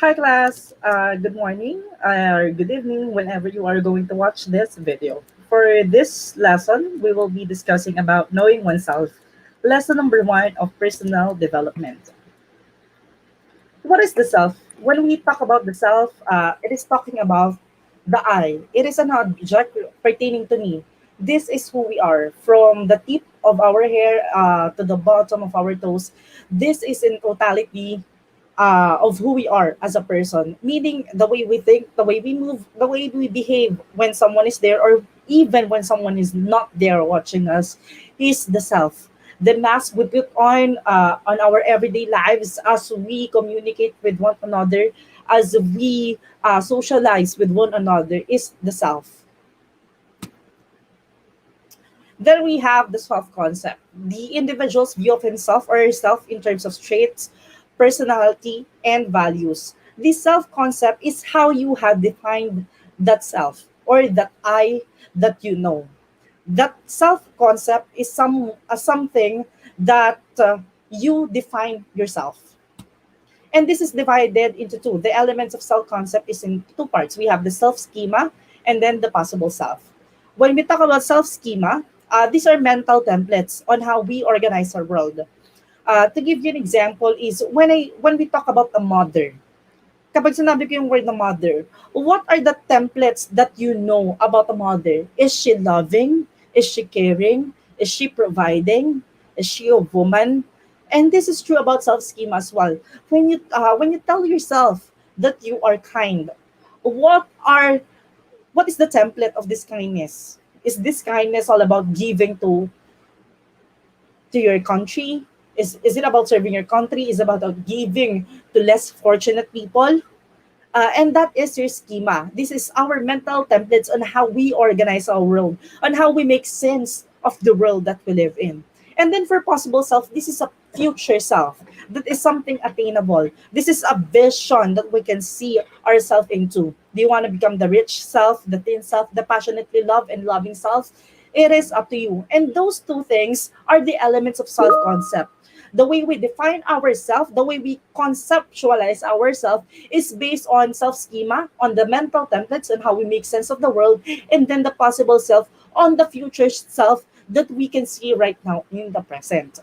Hi class, good morning or good evening whenever you are going to watch this video. For this lesson, we will be discussing about knowing oneself. Lesson number one of personal development. What is the self? When we talk about the self, it is talking about the I. It is an object pertaining to me. This is who we are. From the tip of our hair to the bottom of our toes, this is in totality of who we are as a person, meaning the way we think, the way we move, the way we behave when someone is there, or even when someone is not there watching us, is the self. The mask we put on our everyday lives as we communicate with one another, as we socialize with one another, is the self. Then we have the self concept, the individual's view of himself or herself in terms of traits, personality, and values. This self concept is how you have defined that self or that I that you know. That self concept is something that you define yourself. And this is divided into two. The elements of self concept is in two parts. We have the self schema and then the possible self. When we talk about self schema, these are mental templates on how we organize our world. To give you an example is when we talk about a mother. Kapag sinabi ko yung word na mother, what are the templates that you know about a mother? Is she loving? Is she caring? Is she providing? Is she a woman? And this is true about self-esteem as well. When you tell yourself that you are kind, what are what is the template of this kindness? Is this kindness all about giving to your country? Is it about serving your country? Is it about giving to less fortunate people? And that is your schema. This is our mental templates on how we organize our world, on how we make sense of the world that we live in. And then for possible self, this is a future self. That is something attainable. This is a vision that we can see ourselves into. Do you want to become the rich self, the thin self, the passionately love and loving self? It is up to you. And those two things are the elements of self concept. The way we define ourselves, the way we conceptualize ourselves is based on self schema, on the mental templates and how we make sense of the world, and then the possible self on the future self that we can see right now in the present.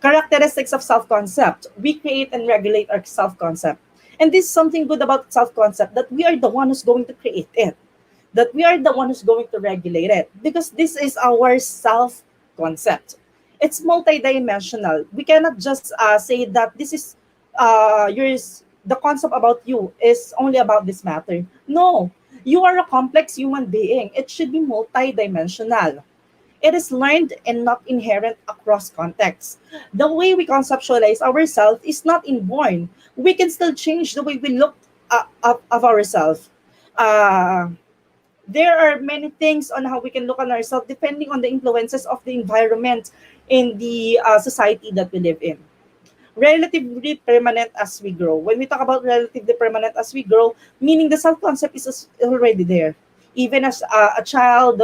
Characteristics of self concept. We create and regulate our self concept. And this is something good about self concept, that we are the one who's going to create it, that we are the one who's going to regulate it, because this is our self concept. It's multidimensional. We cannot just say that this is yours. The concept about you is only about this matter. No, you are a complex human being. It should be multidimensional. It is learned and not inherent across contexts. The way we conceptualize ourselves is not inborn. We can still change the way we look of ourselves. Uh, there are many things on how we can look on ourselves depending on the influences of the environment in the society that we live in. Relatively permanent as we grow. When we talk about relatively permanent as we grow, meaning the self concept is already there. Even as a child,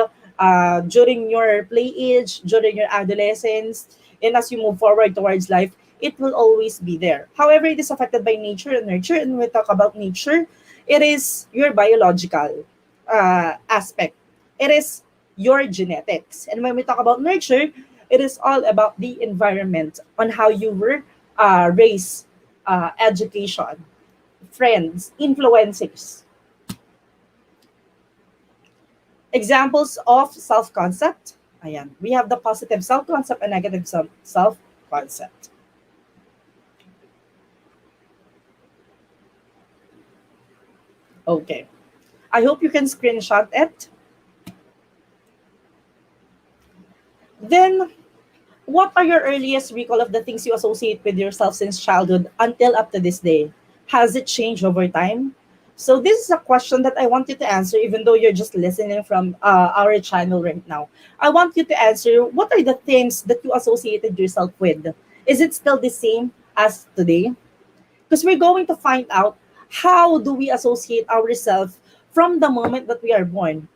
during your play age, during your adolescence, and as you move forward towards life, it will always be there. However, it is affected by nature and nurture. And when we talk about nature, it is your biological aspect. It is your genetics. And when we talk about nurture, it is all about the environment, on how you were raised, education, friends, influencers. Examples of self-concept. Ayan. We have the positive self-concept and negative self-concept. Okay. I hope you can screenshot it. Then, what are your earliest recall of the things you associate with yourself since childhood until up to this day? Has it changed over time? So this is a question that I want you to answer, even though you're just listening from our channel right now. I want you to answer, what are the things that you associated yourself with? Is it still the same as today? Because we're going to find out how do we associate ourselves from the moment that we are born,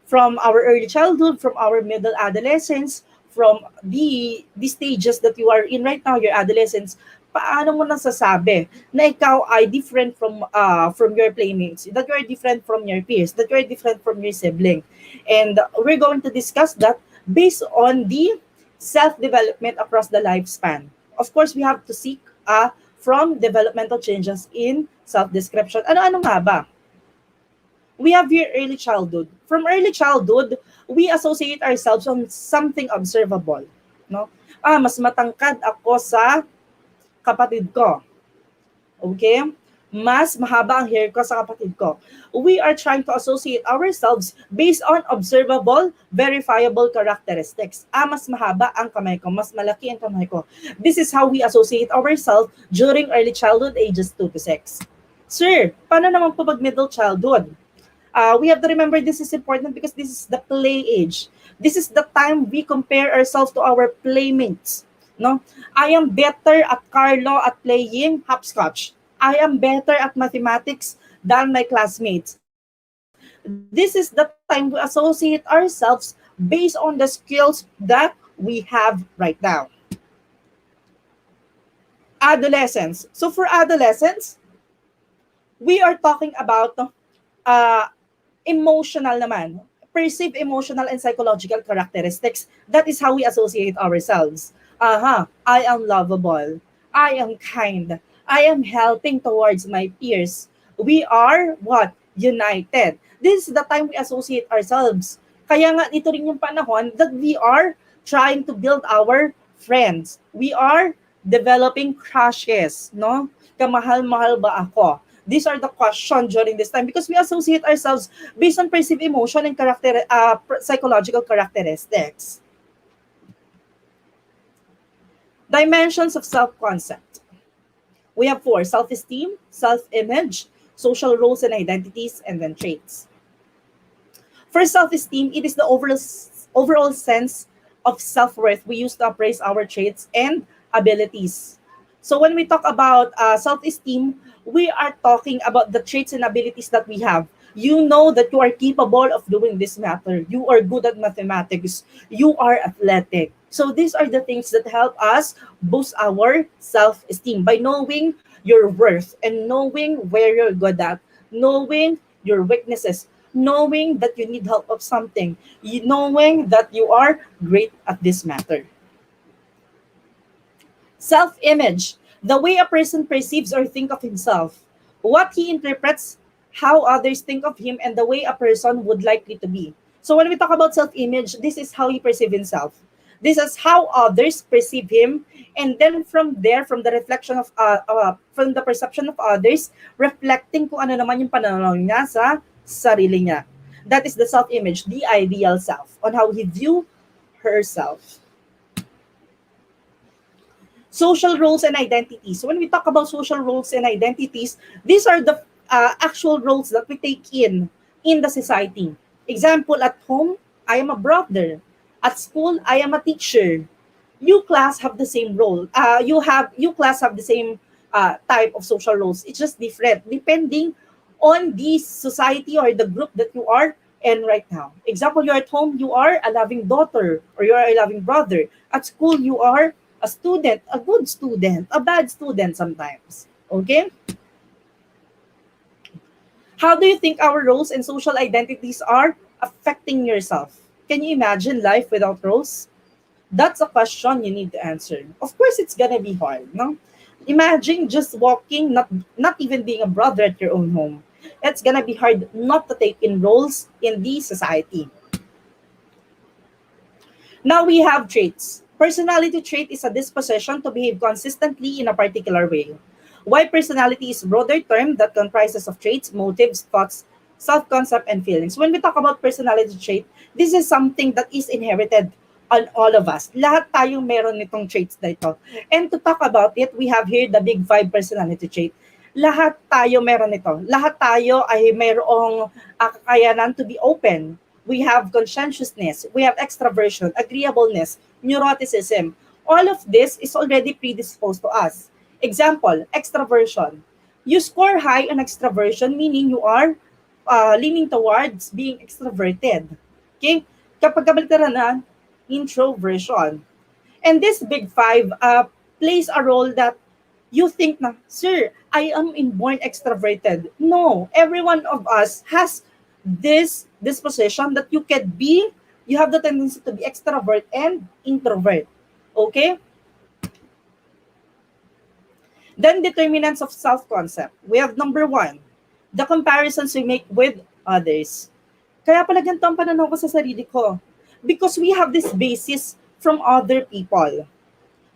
from our early childhood, from our middle adolescence, from the stages that you are in right now, your adolescence, paano mo nasasabi na ikaw ay different from your playmates, that you are different from your peers, that you are different from your sibling? And we're going to discuss that based on the self-development across the lifespan. Of course, we have to seek from developmental changes in self-description. Ano-ano nga ba? We have here early childhood. From early childhood, we associate ourselves on something observable. No? Mas matangkad ako sa kapatid ko. Okay? Mas mahaba ang hair ko sa kapatid ko. We are trying to associate ourselves based on observable, verifiable characteristics. Mas mahaba ang kamay ko, mas malaki ang kamay ko. This is how we associate ourselves during early childhood ages 2 to 6. Sir, paano naman po pag middle childhood? We have to remember this is important because this is the play age. This is the time we compare ourselves to our playmates. No, I am better at Carlo at playing hopscotch. I am better at mathematics than my classmates. This is the time we associate ourselves based on the skills that we have right now. Adolescence. So for adolescence, we are talking about uh, emotional naman, perceived emotional and psychological characteristics. That is how we associate ourselves. I am lovable. I am kind. I am helping towards my peers. We are what? United. This is the time we associate ourselves. Kaya nga ito rin yung panahon that we are trying to build our friends. We are developing crushes, no? Kamahal-mahal ba ako? These are the questions during this time because we associate ourselves based on perceived emotion and psychological characteristics. Dimensions of self-concept. We have 4: self-esteem, self-image, social roles and identities, and then traits. For self-esteem, it is the overall sense of self-worth we use to appraise our traits and abilities. So when we talk about self-esteem, we are talking about the traits and abilities that we have. You know that you are capable of doing this matter. You are good at mathematics. You are athletic. So these are the things that help us boost our self-esteem by knowing your worth and knowing where you're good at, knowing your weaknesses, knowing that you need help of something, knowing that you are great at this matter. Self-image, the way a person perceives or think of himself, what he interprets, how others think of him, and the way a person would likely to be. So when we talk about self-image, this is how he perceives himself. This is how others perceive him, and then from there, from the reflection of, from the perception of others, reflecting kung ano naman yung pananaw niya sa sarili niya. That is the self-image, the ideal self, on how he view herself. Social roles and identities. When we talk about social roles and identities, these are the actual roles that we take in the society. Example, at home, I am a brother. At school, I am a teacher. You class have the same role. You class have the same type of social roles. It's just different depending on the society or the group that you are in right now. Example, you're at home, you are a loving daughter or you are a loving brother. At school, you are a student, a good student, a bad student sometimes. Okay? How do you think our roles and social identities are affecting yourself? Can you imagine life without roles? That's a question you need to answer. Of course, it's gonna be hard, no? Imagine just walking, not even being a brother at your own home. It's gonna be hard not to take in roles in the society. Now we have traits. Personality trait is a disposition to behave consistently in a particular way. While personality is a broader term that comprises of traits, motives, thoughts, self-concept, and feelings. When we talk about personality trait, this is something that is inherited on all of us. Lahat tayong meron nitong traits na ito. And to talk about it, we have here the big 5 personality trait. Lahat tayo meron nito. Lahat tayo ay mayroong kakayanan to be open. We have conscientiousness, we have extraversion, agreeableness, neuroticism. All of this is already predisposed to us. Example, extraversion. You score high on extraversion, meaning you are leaning towards being extroverted. Okay? Kapag kabalitaran na, introversion. And this big 5 plays a role that You think na, sir, I am inborn extroverted. No, every one of us has this disposition that you have the tendency to be extrovert and introvert. Okay? Then determinants of self-concept. We have number one, the comparisons we make with others. Kaya pala ganito ang pananaw ko sa sarili ko. Because we have this basis from other people.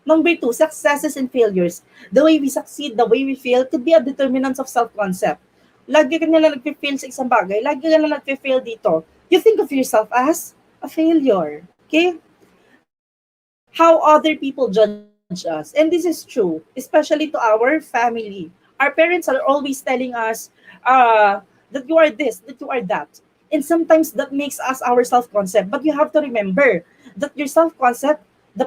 Number two, successes and failures. The way we succeed, the way we fail could be a determinant of self-concept. Lagi ka na lang nag-fail sa isang bagay, lagi ka na lang nag-fail dito. You think of yourself as a failure. Okay? How other people judge us. And this is true, especially to our family. Our parents are always telling us that you are this, that you are that. And sometimes that makes us our self-concept. But you have to remember that your self-concept, the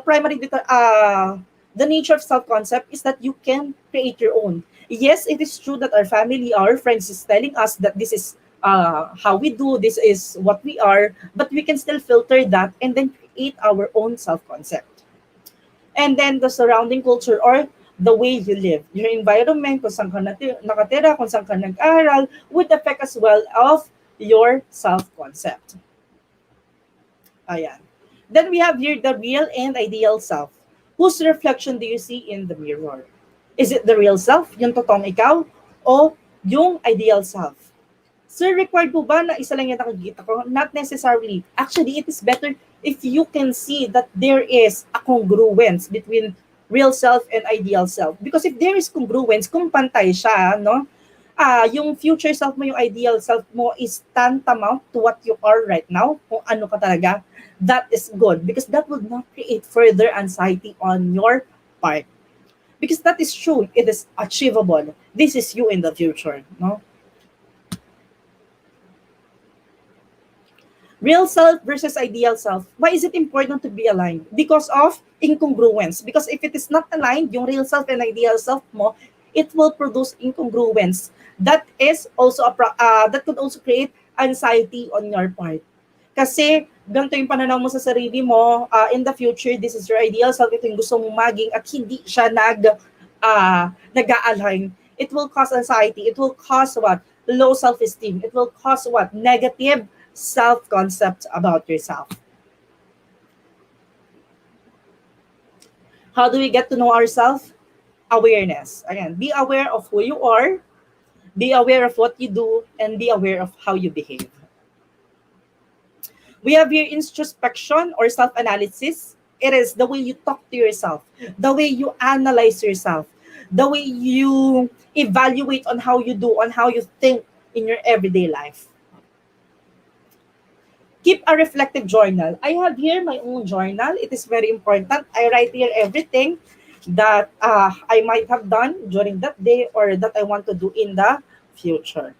the nature of self-concept is that you can create your own. Yes, it is true that our family, our friends is telling us that this is how we do, this is what we are, but we can still filter that and then create our own self-concept. And then the surrounding culture or the way you live, your environment, kung saan ka nakatira, kung saan ka nag-aral, would affect as well of your self-concept. Ayan. Then we have here the real and ideal self. Whose reflection do you see in the mirror? Is it the real self, yung totoong ikaw, o yung ideal self? Sir, required po ba na isa lang yung nakikita ko? Not necessarily. Actually, it is better if you can see that there is a congruence between real self and ideal self. Because if there is congruence, kung pantay siya, no? Yung future self mo, yung ideal self mo is tantamount to what you are right now, kung ano ka talaga, that is good. Because that would not create further anxiety on your part. Because that is true, it is achievable. This is you in the future, no? Real self versus ideal self. Why is it important to be aligned? Because of incongruence. Because if it is not aligned, yung real self and ideal self mo, it will produce incongruence. That is also that could also create anxiety on your part. Kasi ganito yung pananaw mo sa sarili mo, in the future, this is your ideal self, ito yung gusto mong maging at hindi siya nag-a-align. It will cause anxiety. It will cause what? Low self-esteem. It will cause what? Negative self-concept about yourself. How do we get to know ourselves? Awareness. Again, be aware of who you are, be aware of what you do, and be aware of how you behave. We have here introspection or self-analysis. It is the way you talk to yourself, the way you analyze yourself, the way you evaluate on how you do, on how you think in your everyday life. Keep a reflective journal. I have here my own journal. It is very important. I write here everything that I might have done during that day or that I want to do in the future.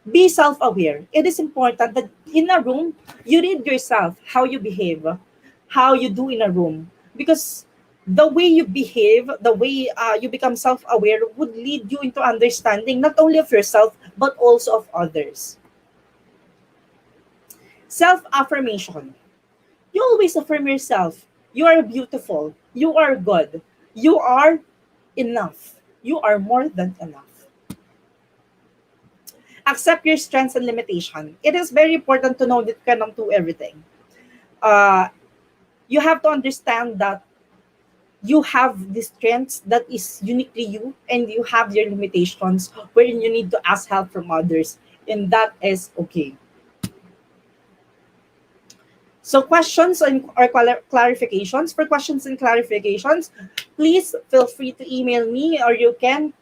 Be self-aware. It is important that in a room, you read yourself, how you behave, how you do in a room. Because the way you behave, the way you become self-aware would lead you into understanding not only of yourself, but also of others. Self-affirmation. You always affirm yourself. You are beautiful. You are good. You are enough. You are more than enough. Accept your strengths and limitation. It is very important to know that you cannot do everything. You have to understand that you have the strengths that is uniquely you, and you have your limitations wherein you need to ask help from others, and that is okay. So questions or clarifications. For questions and clarifications, please feel free to email me, or you can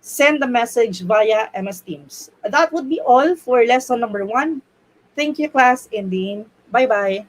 send a message via MS Teams. That would be all for lesson number 1. Thank you, class, and Dean. Bye-bye.